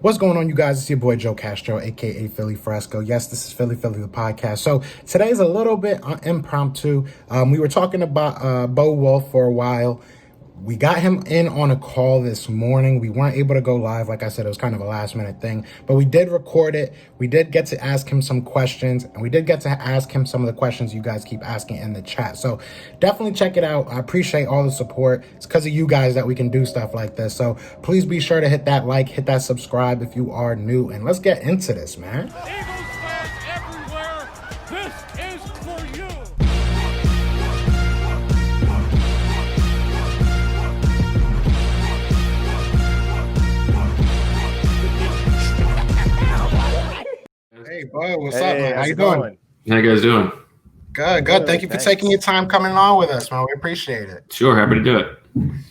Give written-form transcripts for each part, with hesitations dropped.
What's going on, you guys? It's your boy Joe Castro, aka Philly Fresco. Yes, this is Philly the podcast. So today's a little bit impromptu. We were talking about Bo Wulf for a while. We got him in on a call this morning. We weren't able to go live. Like I said, it was kind of a last minute thing, but we did record it. We did get to ask him some questions, and we did get to ask him some of the questions you guys keep asking in the chat. So definitely check it out. I appreciate all the support. It's because of you guys that we can do stuff like this. So please be sure to hit that like, hit that subscribe if you are new, and let's get into this, man. Eagles fans everywhere, this is for you. Hey, Bo, what's up, man? How you going? doing? How you guys doing? Good. Thank you for taking your time coming on with us, man. We appreciate it. Sure, happy to do it.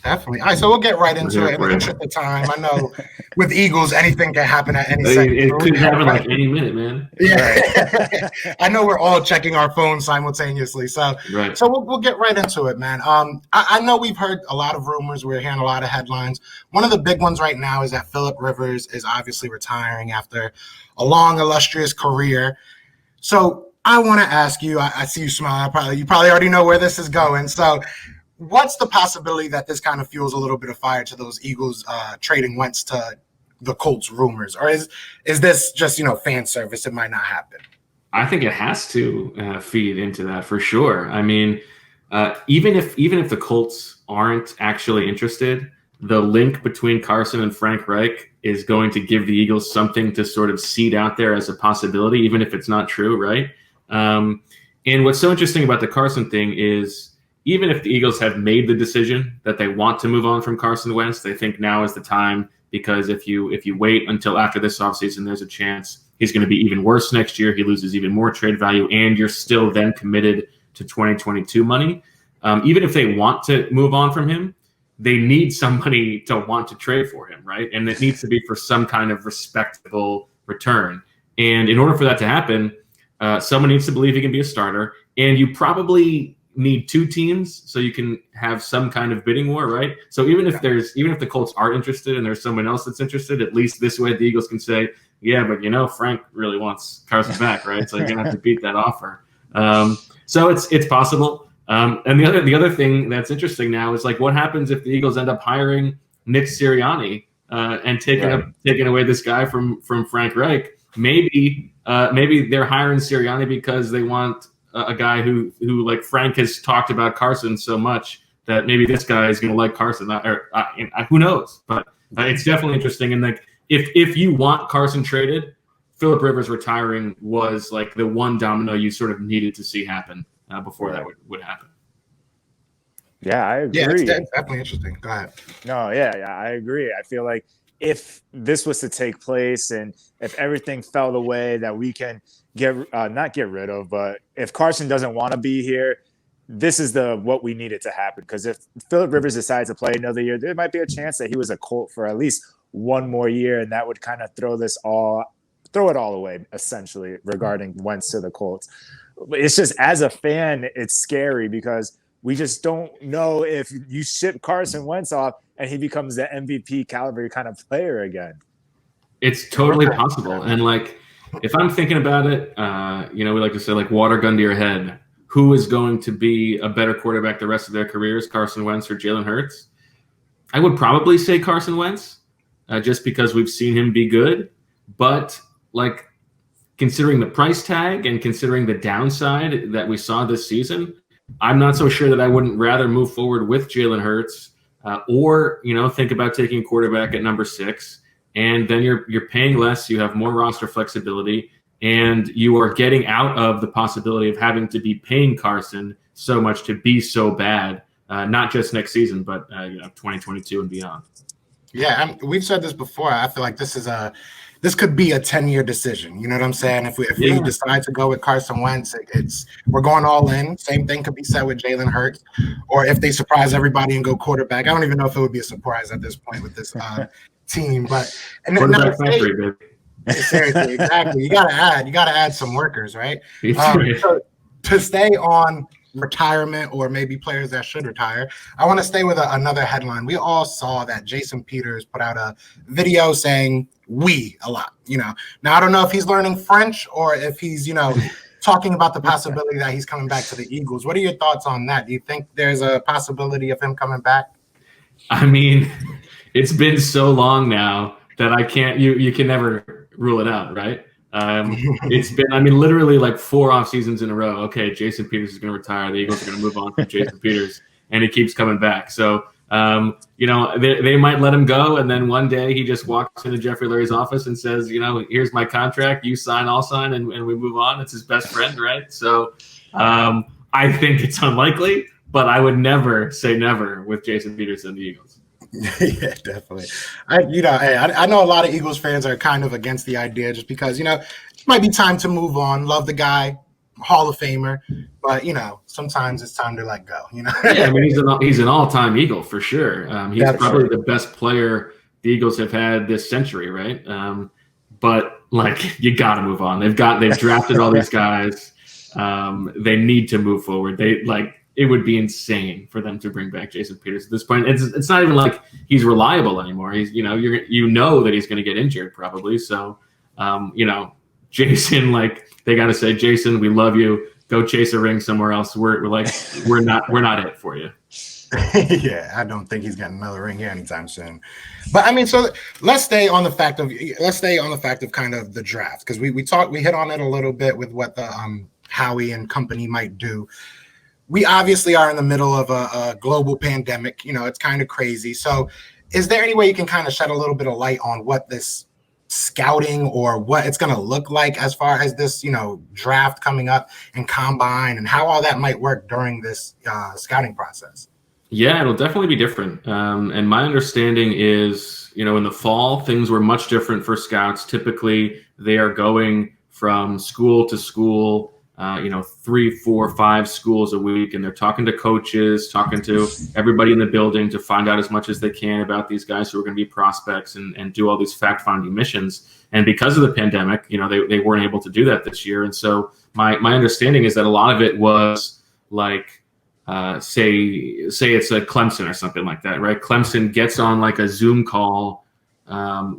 Definitely. All right, so we'll get right into it. In the interest of time, I know with Eagles, anything can happen at any second. It could happen like any minute, man. Yeah. I know we're all checking our phones simultaneously. So we'll get right into it, man. I know we've heard a lot of rumors. We're hearing a lot of headlines. One of the big ones right now is that Philip Rivers is obviously retiring after a long, illustrious career. So I want to ask you, I see you smile. You probably already know where this is going. So what's the possibility that this kind of fuels a little bit of fire to those Eagles trading Wentz to the Colts rumors? Or is this just, fan service? It might not happen. I think it has to feed into that for sure. I mean, even if the Colts aren't actually interested, the link between Carson and Frank Reich is going to give the Eagles something to sort of seed out there as a possibility, even if it's not true, right? And what's so interesting about the Carson thing is even if the Eagles have made the decision that they want to move on from Carson Wentz, they think now is the time, because if you wait until after this offseason, there's a chance he's going to be even worse next year. He loses even more trade value, and you're still then committed to 2022 money. Even if they want to move on from him, they need somebody to want to trade for him, right? And it needs to be for some kind of respectable return. And in order for that to happen, someone needs to believe he can be a starter, and you probably need two teams so you can have some kind of bidding war, right? So even if the Colts are interested and there's someone else that's interested, at least this way the Eagles can say, yeah, but Frank really wants Carson back, right? So you're gonna have to beat that offer. So it's possible. And the other thing that's interesting now is like what happens if the Eagles end up hiring Nick Sirianni and taking away this guy from Frank Reich. Maybe they're hiring Sirianni because they want a guy who like Frank has talked about Carson so much that maybe this guy is going to like Carson. Who knows? But it's definitely interesting. And like if you want Carson traded, Philip Rivers retiring was like the one domino you sort of needed to see happen before that would happen. Yeah, I agree. Yeah, it's definitely interesting. Go ahead. No, yeah, I agree. I feel like if this was to take place and if everything fell the way that we can not get rid of, but if Carson doesn't want to be here, this is what we needed to happen. Because if Philip Rivers decides to play another year, there might be a chance that he was a Colt for at least one more year, and that would kind of throw it all away, essentially, regarding Wentz to the Colts. It's just, as a fan, it's scary because we just don't know if you ship Carson Wentz off and he becomes the MVP caliber kind of player again. It's totally possible. And like, if I'm thinking about it, we like to say like water gun to your head, who is going to be a better quarterback the rest of their careers, Carson Wentz or Jalen Hurts? I would probably say Carson Wentz, just because we've seen him be good. But like, considering the price tag and considering the downside that we saw this season, I'm not so sure that I wouldn't rather move forward with Jalen Hurts or think about taking a quarterback at number 6. And then you're paying less, you have more roster flexibility, and you are getting out of the possibility of having to be paying Carson so much to be so bad, not just next season, but 2022 and beyond. Yeah, we've said this before. I feel like this could be a 10-year decision. You know what I'm saying? If we decide to go with Carson Wentz, we're going all in. Same thing could be said with Jalen Hurts, or if they surprise everybody and go quarterback. I don't even know if it would be a surprise at this point with this team. But seriously, exactly. You gotta add some workers, right? So to stay on retirement or maybe players that should retire, I want to stay with another headline. We all saw that Jason Peters put out a video saying "we" a lot. Now I don't know if he's learning French or if he's talking about the possibility that he's coming back to the Eagles. What are your thoughts on that? Do you think there's a possibility of him coming back? I mean, it's been so long now that I can't. You can never rule it out, right? It's been, literally like 4 off seasons in a row. Okay, Jason Peters is going to retire. The Eagles are going to move on from Jason Peters, and he keeps coming back. So, they might let him go, and then one day he just walks into Jeffrey Lurie's office and says, here's my contract. You sign, I'll sign, and we move on. It's his best friend, right? So, I think it's unlikely, but I would never say never with Jason Peters and the Eagles. Yeah, definitely. I know a lot of Eagles fans are kind of against the idea just because, it might be time to move on. Love the guy, Hall of Famer, but, sometimes it's time to let go, Yeah, he's an all-time Eagle for sure. He's probably the best player the Eagles have had this century, right? But you got to move on. They've drafted all these guys. They need to move forward. It would be insane for them to bring back Jason Peters at this point. It's not even like he's reliable anymore. He's that he's going to get injured probably. So, Jason, they got to say, Jason, we love you. Go chase a ring somewhere else. We're not it for you. Yeah, I don't think he's getting another ring here anytime soon. But so let's stay on the fact of kind of the draft, because we hit on it a little bit with what the Howie and company might do. We obviously are in the middle of a global pandemic. It's kind of crazy. So is there any way you can kind of shed a little bit of light on what this scouting or what it's going to look like as far as this, draft coming up and combine and how all that might work during this scouting process? Yeah, it'll definitely be different. And my understanding is, in the fall, things were much different for scouts. Typically, they are going from school to school, 3, 4, 5 schools a week, and they're talking to coaches, talking to everybody in the building to find out as much as they can about these guys who are going to be prospects and do all these fact-finding missions. And because of the pandemic, they weren't able to do that this year. And so my understanding is that a lot of it was say it's a Clemson or something like that, right? Clemson gets on a Zoom call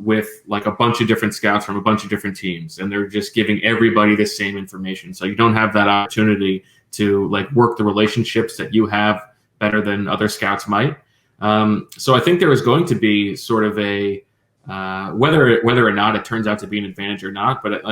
with a bunch of different scouts from a bunch of different teams, and they're just giving everybody the same information. So you don't have that opportunity to work the relationships that you have better than other scouts might. So I think there is going to be sort of a whether or not it turns out to be an advantage or not, but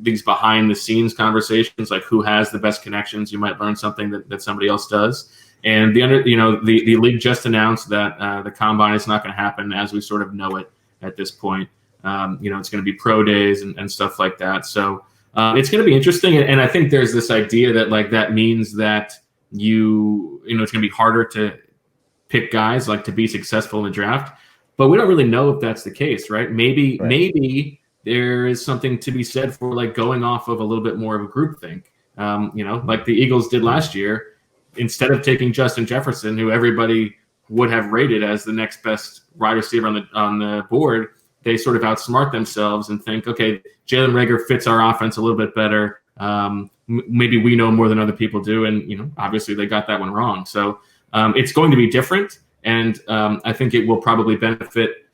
these behind the scenes conversations, who has the best connections, you might learn something that somebody else does. And the league just announced that the combine is not going to happen as we sort of know it at this point. It's going to be pro days and stuff like that. So it's going to be interesting. And I think there's this idea that that means that it's going to be harder to pick guys to be successful in the draft. But we don't really know if that's the case, right? Maybe there is something to be said for going off of a little bit more of a group think. Like the Eagles did last year. Instead of taking Justin Jefferson, who everybody would have rated as the next best wide receiver on the board, they sort of outsmart themselves and think, okay, Jalen Reagor fits our offense a little bit better. Maybe we know more than other people do, and obviously they got that one wrong. So it's going to be different, and I think it will probably benefit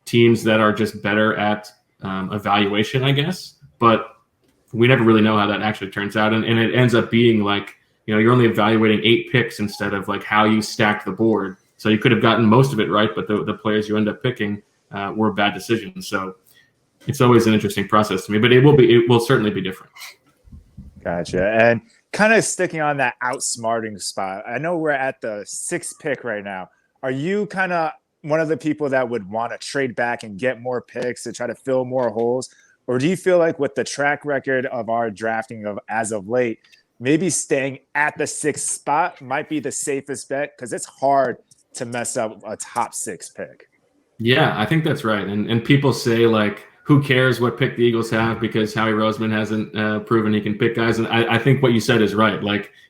teams that are just better at evaluation, I guess. But we never really know how that actually turns out, and it ends up being you're only evaluating 8 picks instead of how you stacked the board. So you could have gotten most of it right, but the players you end up picking were bad decisions. So it's always an interesting process to me, but it will certainly be different. Gotcha. And kind of sticking on that outsmarting spot, I know we're at the 6th pick right now. Are you kind of one of the people that would want to trade back and get more picks to try to fill more holes? Or do you feel like with the track record of our drafting as of late, maybe staying at the 6th spot might be the safest bet, because it's hard to mess up a top 6 pick? Yeah, I think that's right. And people say who cares what pick the Eagles have because Howie Roseman hasn't proven he can pick guys. And I think what you said is right.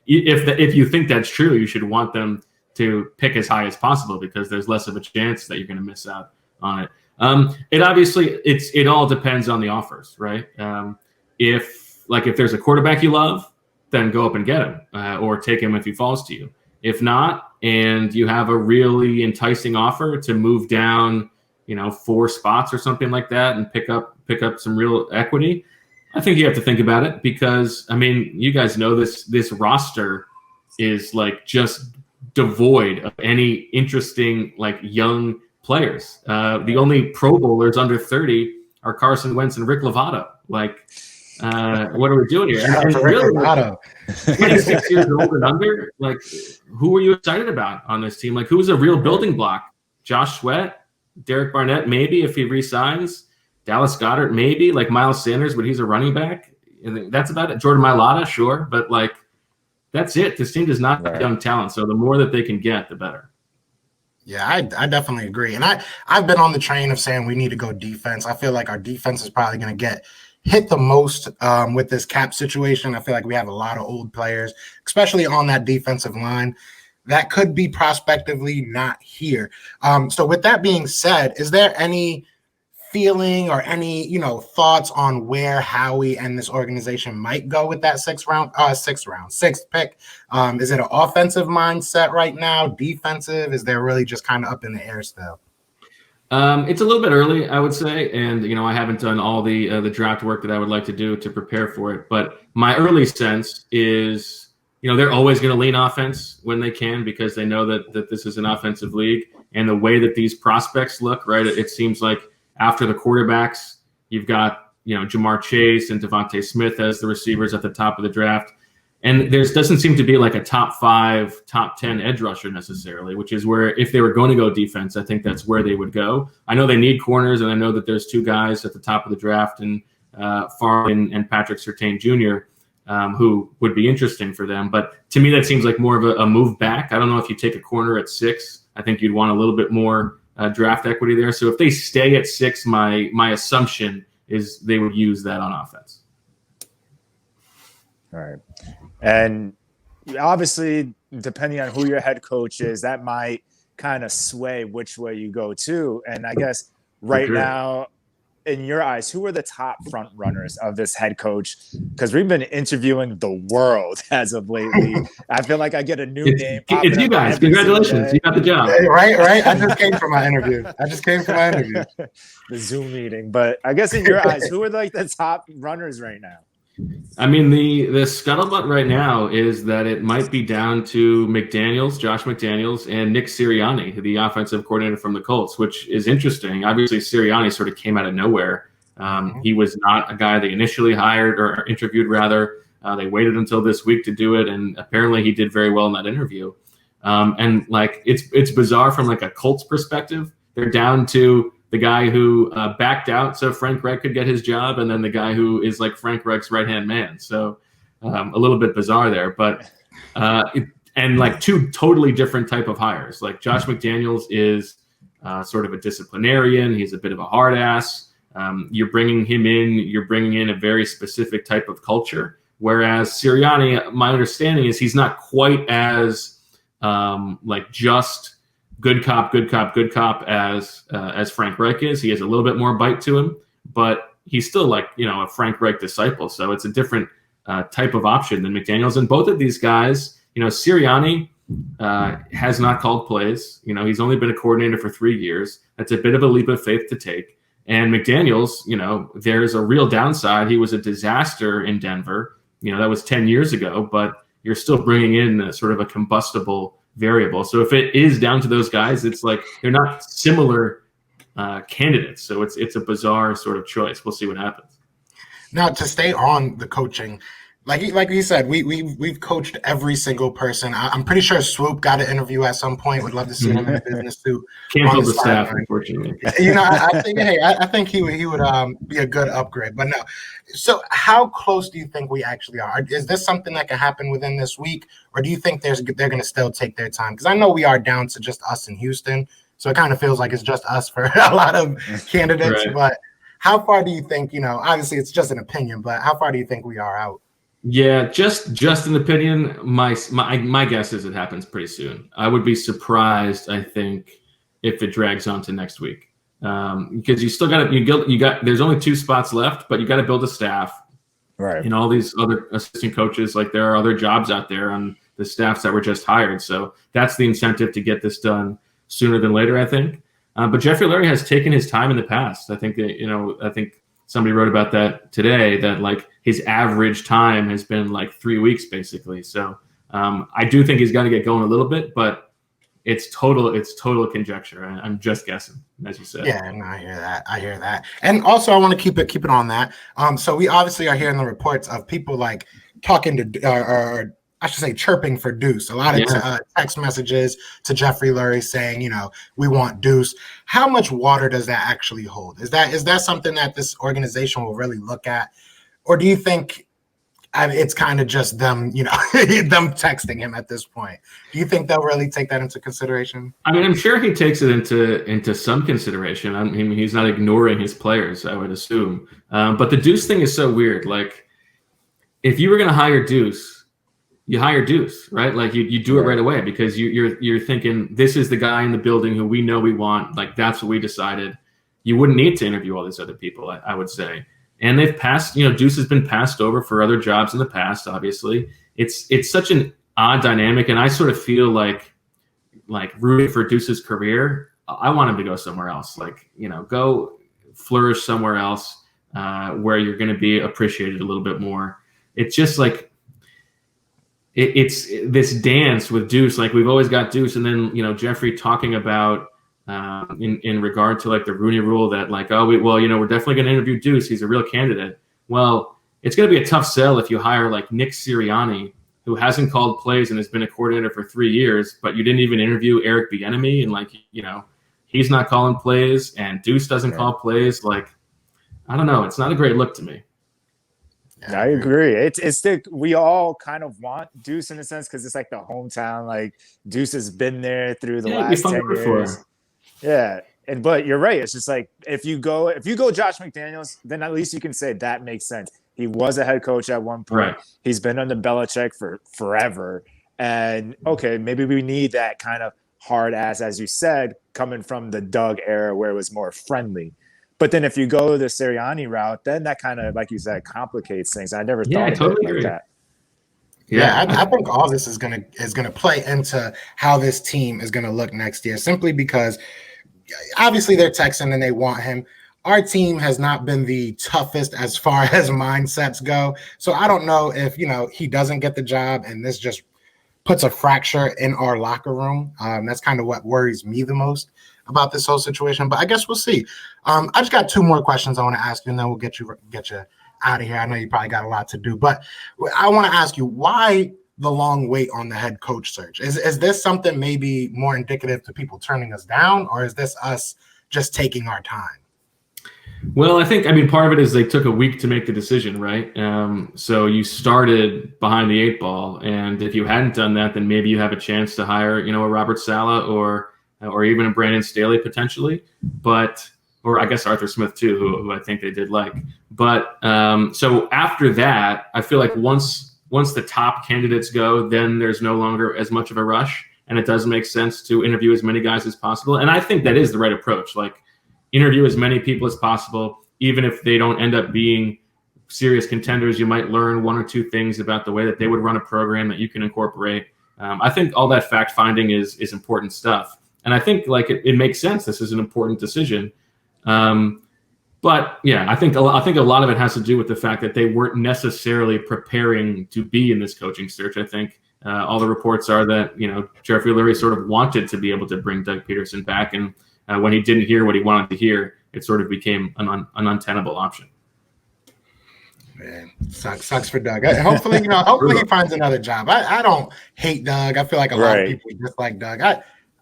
If you think that's true, you should want them to pick as high as possible because there's less of a chance that you're going to miss out on it. It all depends on the offers, right? If there's a quarterback you love, then go up and get him or take him if he falls to you. If not, and you have a really enticing offer to move down, 4 spots or something like that and pick up some real equity, I think you have to think about it because, you guys know this roster is like just devoid of any interesting like young players. The only Pro Bowlers under 30 are Carson Wentz and Rick Lovato. Like, what are we doing here? Shout out to Rick Lovato. 26 years old and under, like, who were you excited about on this team? Like, who was a real building block? Josh Sweat, Derek Barnett, maybe if he resigns. Dallas Goedert, maybe. Like Miles Sanders, but he's a running back. And that's about it. Jordan Mailata, sure, but like, that's it. This team does not have young talent, so the more that they can get, the better. Yeah, I definitely agree. And I've been on the train of saying we need to go defense. I feel like our defense is probably going to get hit the most with this cap situation. I feel like we have a lot of old players, especially on that defensive line, that could be prospectively not here. So with that being said, is there any feeling or any, thoughts on where Howie and this organization might go with that sixth pick? Is it an offensive mindset right now? Defensive? Is there really just kind of up in the air still? It's a little bit early, I would say. And, I haven't done all the draft work that I would like to do to prepare for it. But my early sense is, they're always going to lean offense when they can because they know that this is an offensive league. And the way that these prospects look, right, it seems like after the quarterbacks, you've got, Jamar Chase and Devontae Smith as the receivers at the top of the draft. And there doesn't seem to be like a top 5, top 10 edge rusher necessarily, which is where if they were going to go defense, I think that's where they would go. I know they need corners, and I know that there's 2 guys at the top of the draft, and Farley and Patrick Surtain Jr., who would be interesting for them. But to me, that seems like more of a move back. I don't know if you take a corner at 6. I think you'd want a little bit more draft equity there. So if they stay at 6, my assumption is they would use that on offense. All right. And obviously, depending on who your head coach is, that might kind of sway which way you go to. And I guess right now, in your eyes, who are the top front runners of this head coach? Because we've been interviewing the world as of lately. I feel like I get a new name. It's you guys. Congratulations. You got the job. Right. I just came from my interview. The Zoom meeting. But I guess in your eyes, who are like the top runners right now? The scuttlebutt right now is that it might be down to Josh McDaniels, and Nick Sirianni, the offensive coordinator from the Colts, which is interesting. Obviously, Sirianni sort of came out of nowhere. He was not a guy they initially hired or interviewed, rather. They waited until this week to do it, and apparently he did very well in that interview. And like it's bizarre from like a Colts perspective. They're down to the guy who backed out so Frank Reich could get his job, and then the guy who is like Frank Reich's right-hand man. So a little bit bizarre there, but and like 2 totally different type of hires. Like Josh McDaniels is sort of a disciplinarian. He's a bit of a hard ass. You're bringing him in. You're bringing in a very specific type of culture. Whereas Sirianni, my understanding is he's not quite as like just good cop as Frank Reich is. He has a little bit more bite to him, but he's still like, a Frank Reich disciple. So it's a different type of option than McDaniels. And both of these guys, Sirianni has not called plays. He's only been a coordinator for 3 years. That's a bit of a leap of faith to take. And McDaniels, there's a real downside. He was a disaster in Denver. That was 10 years ago, but you're still bringing in sort of a combustible variable. So if it is down to those guys, it's like they're not similar candidates. So it's a bizarre sort of choice. We'll see what happens. Now, to stay on the coaching, like you said, we've coached every single person. I'm pretty sure Swoop got an interview at some point. Would love to see him in the business too. Can't hold the staff, unfortunately. I think he would be a good upgrade. But no. So how close do you think we actually are? Is this something that can happen within this week, or do you think they're going to still take their time? Because I know we are down to just us in Houston, so it kind of feels like it's just us for a lot of candidates. Right. But how far do you think? Obviously it's just an opinion, but how far do you think we are out? Yeah, just an opinion. My guess is it happens pretty soon. I would be surprised, I think, if it drags on to next week, because you still got there's only 2 spots left, but you got to build a staff. Right. and all these other assistant coaches, like there are other jobs out there on the staffs that were just hired. So that's the incentive to get this done sooner than later, I think. But Jeffrey Lurie has taken his time in the past. I think that, I think somebody wrote about that today, that like his average time has been like 3 weeks basically. So I do think he's got to get going a little bit, but it's total conjecture. I'm just guessing, as you said. Yeah, no, I hear that. And also, I want to keep it on that. So we obviously are hearing the reports of people like talking to, or I should say, chirping for Deuce. A lot of text messages to Jeffrey Lurie saying, we want Deuce. How much water does that actually hold? Is that something that this organization will really look at, or do you think it's kind of just them, them texting him at this point? Do you think they'll really take that into consideration? I mean, I'm sure he takes it into some consideration. I mean, he's not ignoring his players, I would assume. But the Deuce thing is so weird. Like, if you were going to hire Deuce, you hire Deuce, right? Like, you do it right away because you're thinking, this is the guy in the building who we know we want. Like, that's what we decided. You wouldn't need to interview all these other people, I would say. And they've passed, Deuce has been passed over for other jobs in the past, obviously. It's such an odd dynamic, and I sort of feel like rooting for Deuce's career. I want him to go somewhere else. Like, go flourish somewhere else where you're going to be appreciated a little bit more. It's just like it's this dance with Deuce. Like, we've always got Deuce, and then Jeffrey talking about in regard to like the Rooney Rule, that like, we're definitely going to interview Deuce. He's a real candidate. Well, it's going to be a tough sell if you hire like Nick Sirianni, who hasn't called plays and has been a coordinator for 3 years, but you didn't even interview Eric Bieniemy, and like, he's not calling plays and Deuce doesn't call plays. Like, I don't know. It's not a great look to me. Yeah, I agree. We all kind of want Deuce in a sense because it's like the hometown. Like, Deuce has been there through the last 10 years. Yeah, but you're right. It's just like if you go Josh McDaniels, then at least you can say that makes sense. He was a head coach at one point. Right. He's been under Belichick for forever, and okay, maybe we need that kind of hard ass, as you said, coming from the Doug era where it was more friendly. But then if you go the Sirianni route, then that kind of, like you said, complicates things. I never thought of it like that. Yeah, I think all this is gonna play into how this team is gonna look next year, simply because obviously they're Texan and they want him. Our team has not been the toughest as far as mindsets go. So I don't know if, he doesn't get the job and this just puts a fracture in our locker room. That's kind of what worries me the most about this whole situation. But I guess we'll see. I just got 2 more questions I want to ask you, and then we'll get you out of here. I know you probably got a lot to do, but I want to ask you, why the long wait on the head coach search? Is this something maybe more indicative to people turning us down, or is this us just taking our time? Well, I think, part of it is they took a week to make the decision, right? So you started behind the 8 ball, and if you hadn't done that, then maybe you have a chance to hire, a Robert Saleh or even a Brandon Staley potentially, or I guess Arthur Smith too, who I think they did like. But so after that, I feel like once the top candidates go, then there's no longer as much of a rush, and it does make sense to interview as many guys as possible. And I think that is the right approach. Like, interview as many people as possible, even if they don't end up being serious contenders. You might learn 1 or 2 things about the way that they would run a program that you can incorporate. I think all that fact finding is important stuff, and I think like it makes sense. This is an important decision. But yeah, I think a lot of it has to do with the fact that they weren't necessarily preparing to be in this coaching search. I think all the reports are that, Jeffrey Lurie sort of wanted to be able to bring Doug Peterson back, and when he didn't hear what he wanted to hear, it sort of became an untenable option. Man, sucks for Doug. Hopefully, hopefully he finds another job. I don't hate Doug. I feel like a lot of people dislike Doug.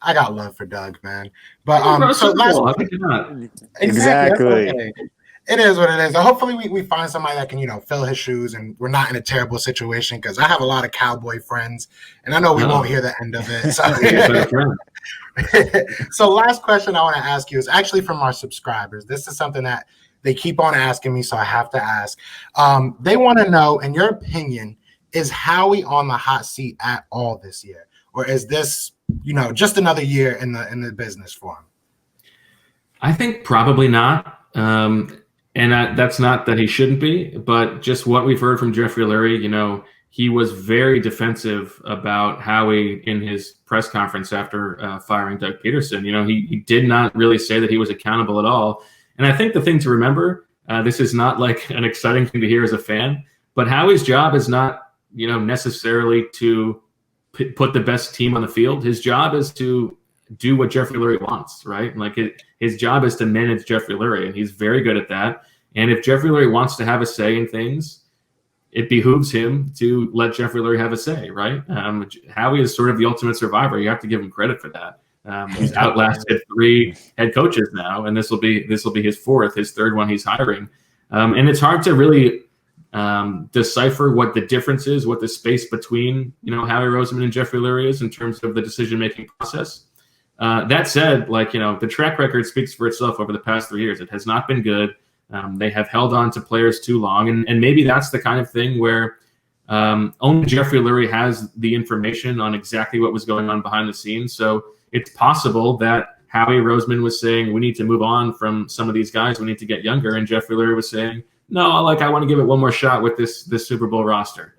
I got love for Doug, man. But exactly. It is what it is. Hopefully we find somebody that can, fill his shoes, and we're not in a terrible situation, because I have a lot of Cowboy friends, and I know we won't hear the end of it. So last question I want to ask you is actually from our subscribers. This is something that they keep on asking me, so I have to ask. They want to know, in your opinion, is Howie on the hot seat at all this year? Or is this, just another year in the business for him? I think probably not. And that's not that he shouldn't be, but just what we've heard from Jeffrey Lurie, he was very defensive about Howie in his press conference after firing Doug Peterson. He did not really say that he was accountable at all. And I think the thing to remember, this is not like an exciting thing to hear as a fan, but Howie's job is not, necessarily to put the best team on the field. His job is to do what Jeffrey Lurie wants, right? Like his job is to manage Jeffrey Lurie, and he's very good at that. And if Jeffrey Lurie wants to have a say in things, it behooves him to let Jeffrey Lurie have a say, right? Howie is sort of the ultimate survivor. You have to give him credit for that. He's outlasted 3 head coaches now, and this will be his 4th, his 3rd one he's hiring. And it's hard to really decipher what the difference is, what the space between Howie Roseman and Jeffrey Lurie is in terms of the decision-making process. That said, the track record speaks for itself over the past 3 years. It has not been good. They have held on to players too long, and maybe that's the kind of thing where only Jeffrey Lurie has the information on exactly what was going on behind the scenes. So it's possible that Howie Roseman was saying, we need to move on from some of these guys. We need to get younger. And Jeffrey Lurie was saying, no, I want to give it one more shot with this Super Bowl roster.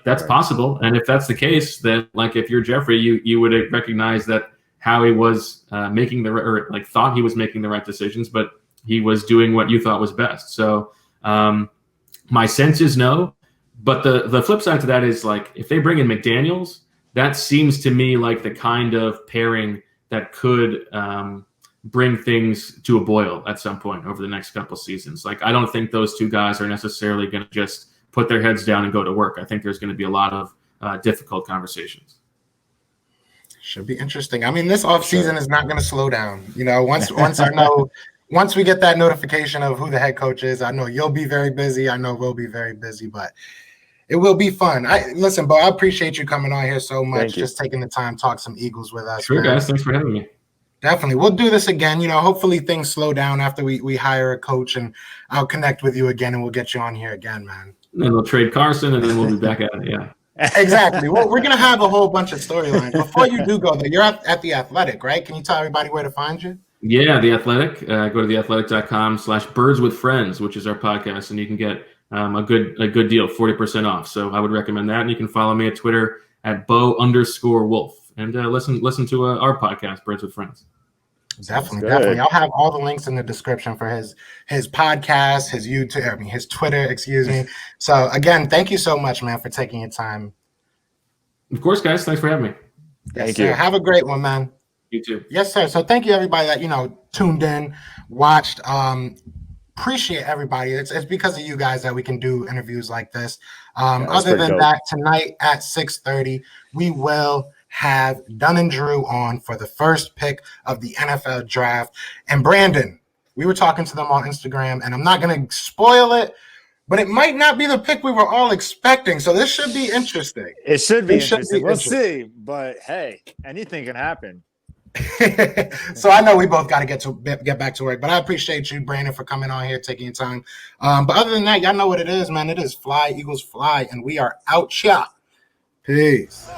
That's possible. And if that's the case, then if you're Jeffrey, you would recognize that Howie was thought he was making the right decisions, but he was doing what you thought was best. So my sense is no. But the flip side to that is if they bring in McDaniels, that seems to me like the kind of pairing that could bring things to a boil at some point over the next couple seasons. I don't think those 2 guys are necessarily going to just put their heads down and go to work. I think there's going to be a lot of difficult conversations. Should be interesting. I mean, this offseason is not going to slow down. Once we get that notification of who the head coach is, I know you'll be very busy. I know we'll be very busy, but it will be fun. Listen, Bo, I appreciate you coming on here so much, just taking the time to talk some Eagles with us. Sure, man. Guys. Thanks for having me. Definitely. We'll do this again. Hopefully things slow down after we hire a coach, and I'll connect with you again, and we'll get you on here again, man. And then we'll trade Carson, and then we'll be back at it, yeah. Exactly. Well, we're going to have a whole bunch of storylines. Before you do go there, you're at The Athletic, right? Can you tell everybody where to find you? Yeah, The Athletic. Go to theathletic.com/birdswithfriends, which is our podcast, and you can get a good deal, 40% off. So I would recommend that. And you can follow me at Twitter at Bo_Wulf, and listen to our podcast, Birds with Friends. Definitely. I'll have all the links in the description for his podcast, his YouTube, his Twitter, excuse me. So again, thank you so much, man, for taking your time. Of course, guys. Thanks for having me. Thank you. Have a great one, man. You too. Yes, sir. So thank you, everybody that, tuned in, watched. Appreciate everybody. It's because of you guys that we can do interviews like this. Other than that, tonight at 6:30, we will have Dunn and Drew on for the first pick of the NFL draft. And Brandon, we were talking to them on Instagram, and I'm not going to spoil it, but it might not be the pick we were all expecting. So this should be interesting. It should be interesting. We'll see. But hey, anything can happen. So I know we both got to get back to work, but I appreciate you, Brandon, for coming on here, taking your time. But other than that, y'all know what it is, man. It is Fly Eagles Fly, and we are out, y'all. Peace.